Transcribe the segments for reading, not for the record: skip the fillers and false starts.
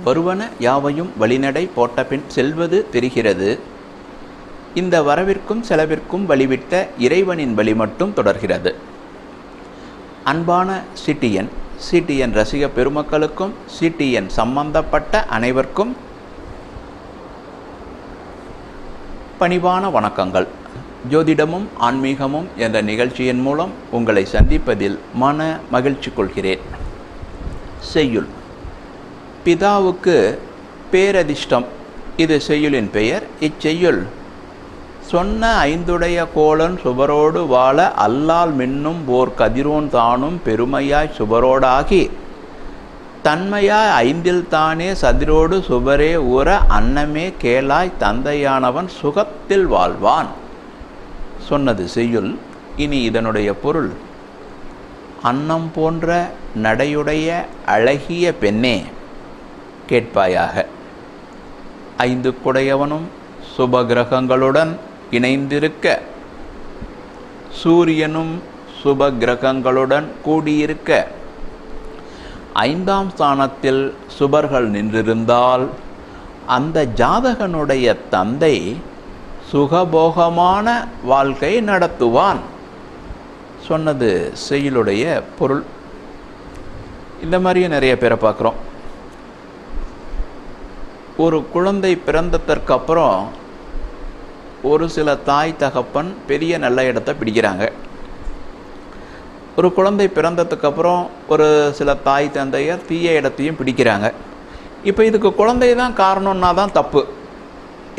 வருவன யாவையும் வழிநடை போட்டபின் செல்வது தெரிகிறது. இந்த வரவிற்கும் செலவிற்கும் வழிவிட்ட இறைவனின் வழி மட்டும் தொடர்கிறது. அன்பான சிடிஎன் ரசிக பெருமக்களுக்கும் சிடிஎன் சம்பந்தப்பட்ட அனைவருக்கும் பணிவான வணக்கங்கள். ஜோதிடமும் ஆன்மீகமும் என்ற நிகழ்ச்சியின் மூலம் உங்களை சந்திப்பதில் மன மகிழ்ச்சி கொள்கிறேன். செய்யுள். பிதாவுக்கு பேரதிர்ஷ்டம், இது செய்யுளின் பெயர். இச்செய்யுள் சொன்ன ஐந்துடைய கோலன் சுபரோடு வாழ அல்லால் மின்னும் ஓர் கதிரோன் தானும் பெருமையாய் சுபரோடாகி தன்மையாய் ஐந்தில் தானே சதிரோடு சுபரே ஊற அன்னமே கேளாய் தந்தையானவன் சுகத்தில் வாழ்வான். சொன்னது செய்யுள். இனி இதனுடைய பொருள்: அன்னம் போன்ற நடையுடைய அழகிய பெண்ணே, கேட்பாயாக. ஐந்து குடையவனும் சுபகிரகங்களுடன் இணைந்திருக்க, சூரியனும் சுபகிரகங்களுடன் கூடியிருக்க, ஐந்தாம் ஸ்தானத்தில் சுபர்கள் நின்றிருந்தால் அந்த ஜாதகனுடைய தந்தை சுகபோகமான வாழ்க்கை நடத்துவான். சொன்னது செய்யுளுடைய பொருள். இந்த மாதிரியே நிறைய பேரை பார்க்குறோம். ஒரு குழந்தை பிறந்ததற்கு அப்புறம் ஒரு சில தாய் தகப்பன் பெரிய நல்ல இடத்தை பிடிக்கிறாங்க. ஒரு குழந்தை பிறந்ததுக்கு அப்புறம் ஒரு சில தாய் தந்தையர் தீய இடத்தையும் பிடிக்கிறாங்க. இப்போ இதுக்கு குழந்தை தான் காரணம்னா தான் தப்பு.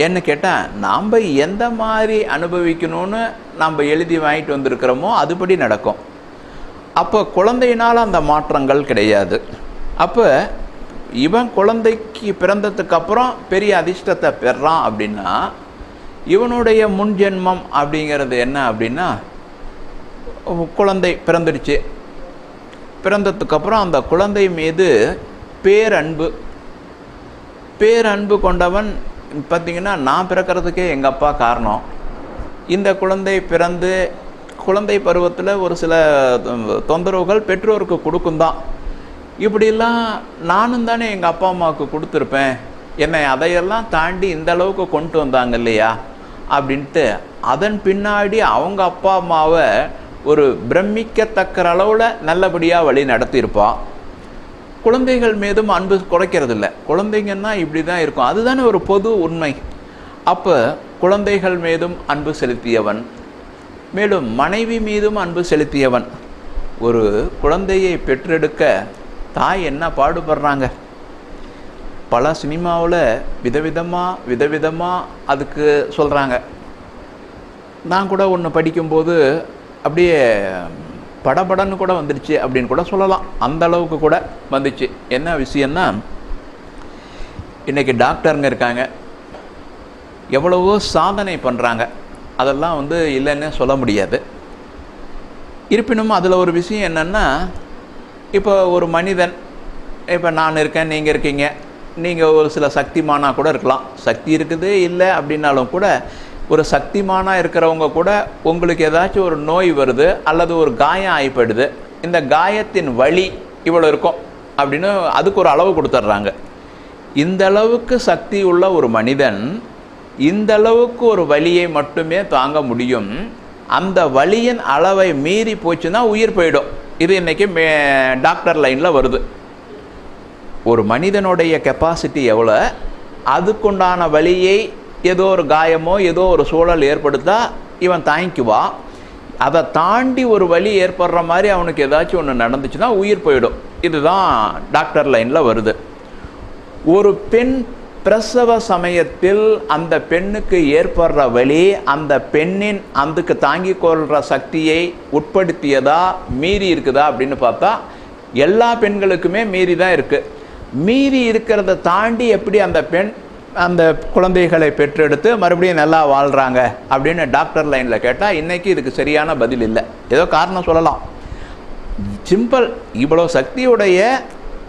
என்ன கேட்டால், நாம் எந்த மாதிரி அனுபவிக்கணும்னு நம்ம எழுதி வாங்கிட்டு வந்திருக்கிறோமோ அதுபடி நடக்கும். அப்போ குழந்தையினால் அந்த மாற்றங்கள் கிடையாது. அப்போ இவன் குழந்தைக்கு பிறந்ததுக்கு அப்புறம் பெரிய அதிர்ஷ்டத்தை பெறான் அப்படின்னா, இவனுடைய முன்ஜென்மம் அப்படிங்கிறது என்ன அப்படின்னா, குழந்தை பிறந்துடுச்சு. பிறந்ததுக்கப்புறம் அந்த குழந்தை மீது பேரன்பு கொண்டவன். பார்த்திங்கன்னா, நான் பிறக்கிறதுக்கே எங்கள் அப்பா காரணம். இந்த குழந்தை பிறந்து குழந்தை பருவத்தில் ஒரு சில தொந்தரவுகள் பெற்றோருக்கு கொடுக்கும் தான். இப்படிலாம் நானும் தானே எங்கள் அப்பா அம்மாவுக்கு கொடுத்துருப்பேன், என்னை அதையெல்லாம் தாண்டி இந்த அளவுக்கு கொண்டு வந்தாங்க இல்லையா அப்படின்ட்டு அதன் பின்னாடி அவங்க அப்பா அம்மாவை ஒரு பிரமிக்கத்தக்க அளவில் நல்லபடியாக வழி நடத்தியிருப்பான். குழந்தைகள் மீதும் அன்பு குறைக்கிறதில்ல. குழந்தைங்கன்னா இப்படி தான் இருக்கும், அதுதானே ஒரு பொது உண்மை. அப்போ குழந்தைகள் மீதும் அன்பு செலுத்தியவன், மேலும் மனைவி மீதும் அன்பு செலுத்தியவன். ஒரு குழந்தையை பெற்றெடுக்க தாய் என்ன பாடுபடுறாங்க. பல சினிமாவில் விதவிதமாக அதுக்கு சொல்கிறாங்க. நான் கூட ஒன்று படிக்கும்போது அப்படியே படபடன்னு கூட வந்துடுச்சு அப்படின்னு கூட சொல்லலாம். அந்த அளவுக்கு கூட வந்துச்சு. என்ன விஷயம்னா, இன்றைக்கி டாக்டருங்க இருக்காங்க, எவ்வளவோ சாதனை பண்ணுறாங்க. அதெல்லாம் இல்லைன்னு சொல்ல முடியாது. இருப்பினும் அதில் ஒரு விஷயம் என்னென்னா, இப்போ ஒரு மனிதன், இப்போ நான் இருக்கேன், நீங்கள் இருக்கீங்க, நீங்கள் ஒரு சில சக்திமானாக கூட இருக்கலாம். சக்தி இருக்குது இல்லை அப்படின்னாலும் கூட ஒரு சக்திமானாக இருக்கிறவங்க கூட உங்களுக்கு ஏதாச்சும் ஒரு நோய் வருது அல்லது ஒரு காயம் ஆகிப்படுது. இந்த காயத்தின் வலி இவ்வளோ இருக்கும் அப்படின்னு அதுக்கு ஒரு அளவு கொடுத்துட்றாங்க. இந்த அளவுக்கு சக்தி உள்ள ஒரு மனிதன் இந்த அளவுக்கு ஒரு வலியை மட்டுமே தாங்க முடியும். அந்த வலியின் அளவை மீறி போச்சுன்னா உயிர் போயிடும். இது இன்றைக்கி டாக்டர் லைனில் வருது. ஒரு மனிதனுடைய கெப்பாசிட்டி எவ்வளோ, அதுக்குண்டான வலியை ஏதோ ஒரு காயமோ ஏதோ ஒரு சூழல் ஏற்படுத்தா இவன் தாங்கிக்குவான். அதை தாண்டி ஒரு வலி ஏற்படுற மாதிரி அவனுக்கு ஏதாச்சும் ஒன்று நடந்துச்சுன்னா உயிர் போயிடும். இதுதான் டாக்டர் லைனில் வருது. ஒரு பெண் பிரசவ சமயத்தில் அந்த பெண்ணுக்கு ஏற்படுற வலி அந்த பெண்ணின் அதுக்கு தாங்கிக் கொள்கிற சக்தியை உட்படுத்தியதா மீறி இருக்குதா அப்படின்னு பார்த்தா எல்லா பெண்களுக்குமே மீறி தான் இருக்குது. மீறி இருக்கிறத தாண்டி எப்படி அந்த பெண் அந்த குழந்தைகளை பெற்றெடுத்து மறுபடியும் நல்லா வாழ்கிறாங்க அப்படின்னு டாக்டர் லைனில் கேட்டால் இன்றைக்கி இதுக்கு சரியான பதில் இல்லை. ஏதோ காரணம் சொல்லலாம். சிம்பிள். இவ்வளோ சக்தியுடைய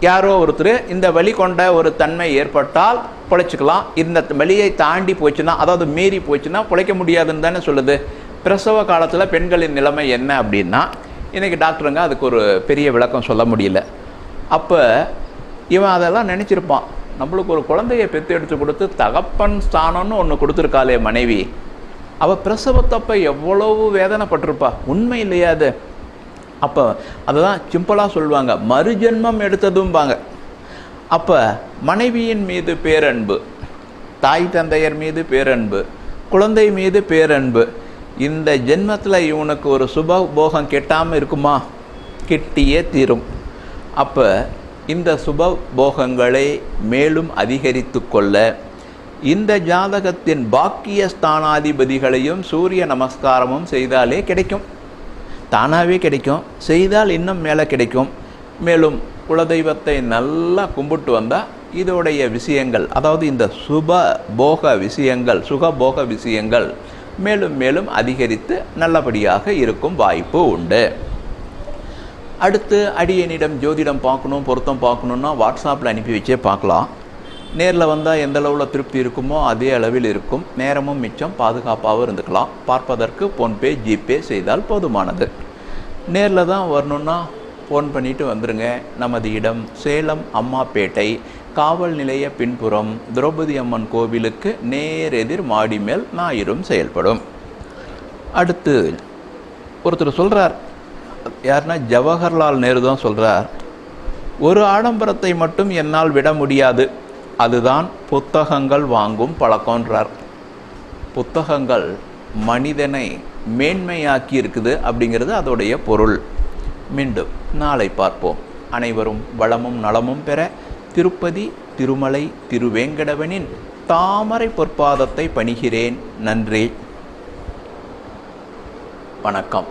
யாரோ ஒருத்தர் இந்த வலி கொண்ட ஒரு தன்மை ஏற்பட்டால் பிழைச்சிக்கலாம். இந்த வலியை தாண்டி போச்சுன்னா, அதாவது மீறி போச்சுன்னா பிழைக்க முடியாதுன்னு தானே சொல்லுது. பிரசவ காலத்தில் பெண்களின் நிலைமை என்ன அப்படின்னா, இன்றைக்கி டாக்டருங்க அதுக்கு ஒரு பெரிய விளக்கம் சொல்ல முடியல. அப்போ இவன் அதெல்லாம் நினச்சிருப்பான், நம்மளுக்கு ஒரு குழந்தையை பெற்று எடுத்து கொடுத்து தகப்பன் ஸ்தானம்னு ஒன்று கொடுத்துருக்காளே மனைவி, அவள் பிரசவத்தப்ப எவ்வளவு வேதனைப்பட்டிருப்பா. உண்மை இல்லையா அது? அப்போ அதுதான் சிம்பிளாக சொல்லுவாங்க, மறுஜென்மம் எடுத்ததும்பாங்க. அப்போ மனைவியின் மீது பேரன்பு, தாய் தந்தையர் மீது பேரன்பு, குழந்தை மீது பேரன்பு, இந்த ஜென்மத்தில் இவனுக்கு ஒரு சுப போகம் கெட்டாமல் இருக்குமா? கிட்டியே தீரும். அப்போ இந்த சுப போகங்களை மேலும் அதிகரித்து கொள்ள இந்த ஜாதகத்தின் பாக்கிய ஸ்தானாதிபதிகளையும் சூரிய நமஸ்காரமும் செய்தாலே கிடைக்கும். தானாகவே கிடைக்கும், செய்தால் இன்னும் மேலே கிடைக்கும். மேலும் குலதெய்வத்தை நல்லா கும்பிட்டு வந்தால் இதோடைய விஷயங்கள், அதாவது இந்த சுப போக விஷயங்கள், சுகபோக விஷயங்கள் மேலும் மேலும் அதிகரித்து நல்லபடியாக இருக்கும் வாய்ப்பு உண்டு. அடுத்து அடியனிடம் ஜோதிடம் பார்க்கணும், பொருத்தம் பார்க்கணுன்னா வாட்ஸ்அப்பில் அனுப்பி வச்சே பார்க்கலாம். நேரில் வந்தால் எந்த அளவில் திருப்தி இருக்குமோ அதே அளவில் இருக்கும். நேரமும் மிச்சம், பாதுகாப்பாகவும் இருந்துக்கலாம். பார்ப்பதற்கு ஃபோன்பே ஜிபே செய்தால் போதுமானது. நேரில் தான் வரணுன்னா ஃபோன் பண்ணிவிட்டு வந்துடுங்க. நமது இடம் சேலம் அம்மாப்பேட்டை காவல் நிலைய பின்புறம் திரௌபதி அம்மன் கோவிலுக்கு நேரெதிர் மாடி மேல் ஞாயிறும் செயல்படும். அடுத்து ஒருத்தர் சொல்கிறார், யாருன்னா ஜவஹர்லால் நேரு தான் சொல்கிறார், ஒரு ஆடம்பரத்தை மட்டும் என்னால் விட முடியாது, அதுதான் புத்தகங்கள் வாங்கும் பழக்கம்ன்றார். புத்தகங்கள் மனிதனை மேன்மையாக்கி இருக்குது அப்படிங்கிறது அதோடைய பொருள். மீண்டும் நாளை பார்ப்போம். அனைவரும் வளமும் நலமும் பெற திருப்பதி திருமலை திருவேங்கடவனின் தாமரை பொற்பாதத்தை பணிகிறேன். நன்றி, வணக்கம்.